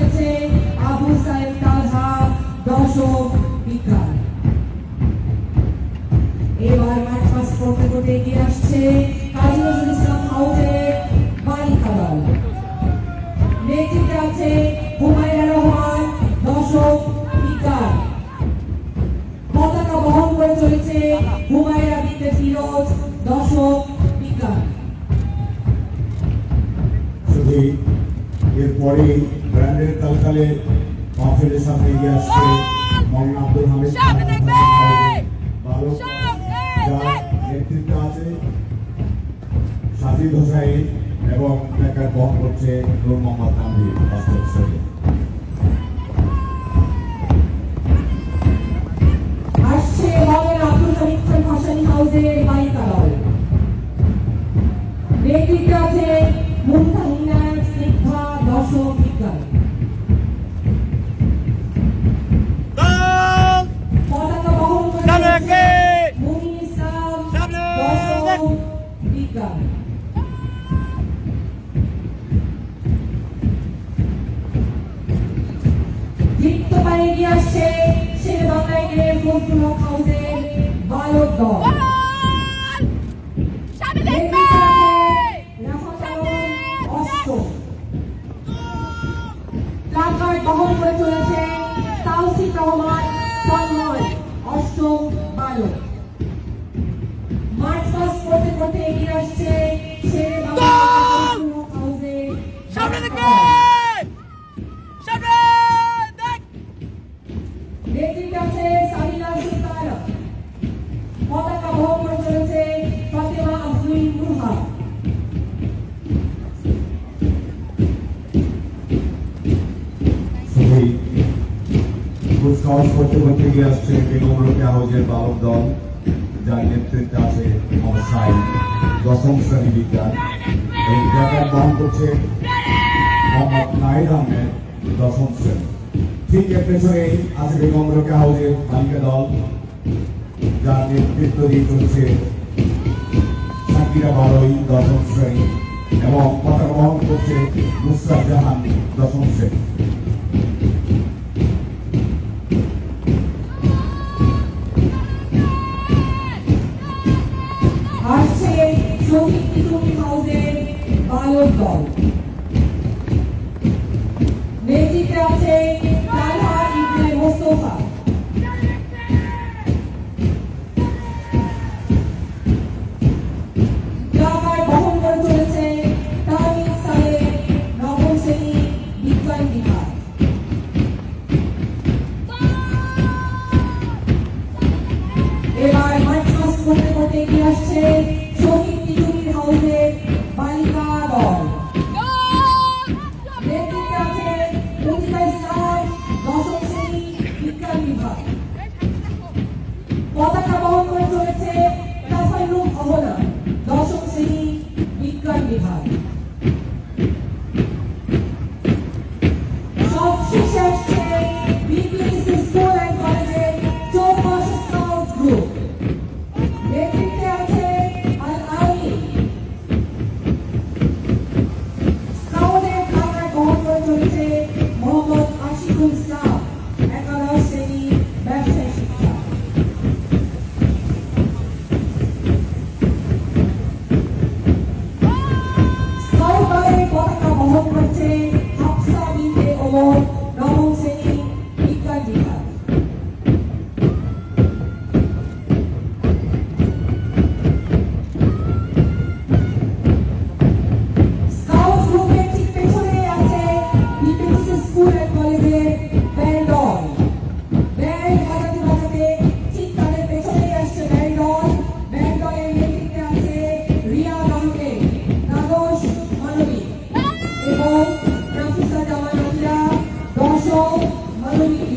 চলেছে আবু সাইদ তালহা দশম বিজ্ঞান। এবার মাঠ পাস করতে করতে এগিয়ে আসছে কাজী নজরুল ইসলাম হাউজের বালিকা দল। নেতৃত্বে আছে হুমায়রা রহমান দশম বিজ্ঞান। পতাকা বহন করে চলেছে হুমায়রা বিনতে ফিরোজ দশম বিজ্ঞান। শুধু এরপরে ব্র্যান্ডের তালকালে মাহফিলের সামনে এগিয়ে আসছে মৌলানা আব্দুল হামিদ যার নেতৃত্বে আছে সাজিদ হোসাইন এবং প্ল্যাকার্ড বহন করছে নূর মোহাম্মদ তানভীর বাস্তব স্টেডিয়াম। আসছে মৌলানা আব্দুল হামিদ খান ভাসানী হাউজের বালিকা দল। নেতৃত্বে আছে মুমতাহিনা স্নিগ্ধা দশম বিজ্ঞান। পতাকা বহন করে মুমিন ইসলাম দশম বিজ্ঞান। দীপ্ত পায়ে এগিয়ে আসছে শেরে বাংলায় গেলে ফজলুল হক হাউজের বালক দল। প্ল্যাকার্ড বহন করে চলেছে তাওসিফ রহমান তন্ময় অষ্টম বালক। মার্চ পাস করতে করতে এগিয়ে আসছে শেরে বাংলা হাউজের নেতৃত্বে আছে সাবিনা সুলতানা। পতাকা বহন করে চলেছে ফাতেমা আফরিন মুহা। কুচকাওয়াজ করতে করতে এগিয়ে আসছে বেগম রোকেয়া হাউজের বালক দল, যার নেতৃত্বে আছে মোহাম্মদ সাইদ দশম শ্রেণী বিজ্ঞান এবং প্ল্যাকার্ড বহন করছে মোহাম্মদ নাহিদ আহমেদ দশম শ্রেণী। ঠিক এর পেছনেই আছে বেগম রোকেয়া হাউজের বালিকা দল, যার নেতৃত্ব দিয়ে চলছে সাকিরা বারোই দশম শ্রেণী এবং পতাকা বহন করছে নুসরাত জাহান দশম শ্রেণী। আসছে শহীদ তিতুমির হাউজের বালক দল। নেতৃত্বে আছে তালহা ইবনে মোস্তফা। প্ল্যাকার্ড বহন করে চলেছে তাহমিদ সালেহ নবম শ্রেণী বিজ্ঞান বিভাগ। এবার মাঠ পাস করতে করতে এগিয়ে আসছে শহীদ তিতুমির হাউজের বালিকা দল। নেতৃত্বে আছে লতিফা ইসলাম দশম শ্রেণী বিজ্ঞান বিভাগ। পতাকা বহন করে চলেছে তাফাইলুম অহনা দশম শ্রেণী বিজ্ঞান বিভাগ। সবশেষে আসছে বিপিএসসি স্কুল অ্যান্ড কলেজের 14 স্কাউট গ্রুপ। নেতৃত্বে আছে আল আমিন। স্কাউটের প্ল্যাকার্ড বহন করে চলেছে মোহাম্মদ আশিকুল ইসলাম একাদশ শ্রেণী ব্যবসায় শিক্ষা। স্কাউট দলের পতাকা বহন করছে হাফসা বিনতে ওমর নবম শ্রেণী বিজ্ঞান বিভাগ। স্কাউট গ্রুপের ঠিক পেছনে আছে বিপিএসসি স্কুল অ্যান্ড কলেজের ব্যান্ড দল। ব্যান্ড বাজাতে বাজাতে ঠিক তাদের পেছনেই আসছে ব্যান্ড দল। ব্যান্ড দলের নেতৃত্বে আছে রিয়াদ আহমেদ দ্বাদশ মানবিক এবং নাফিসা জামান আকিরা দশম মানবিক।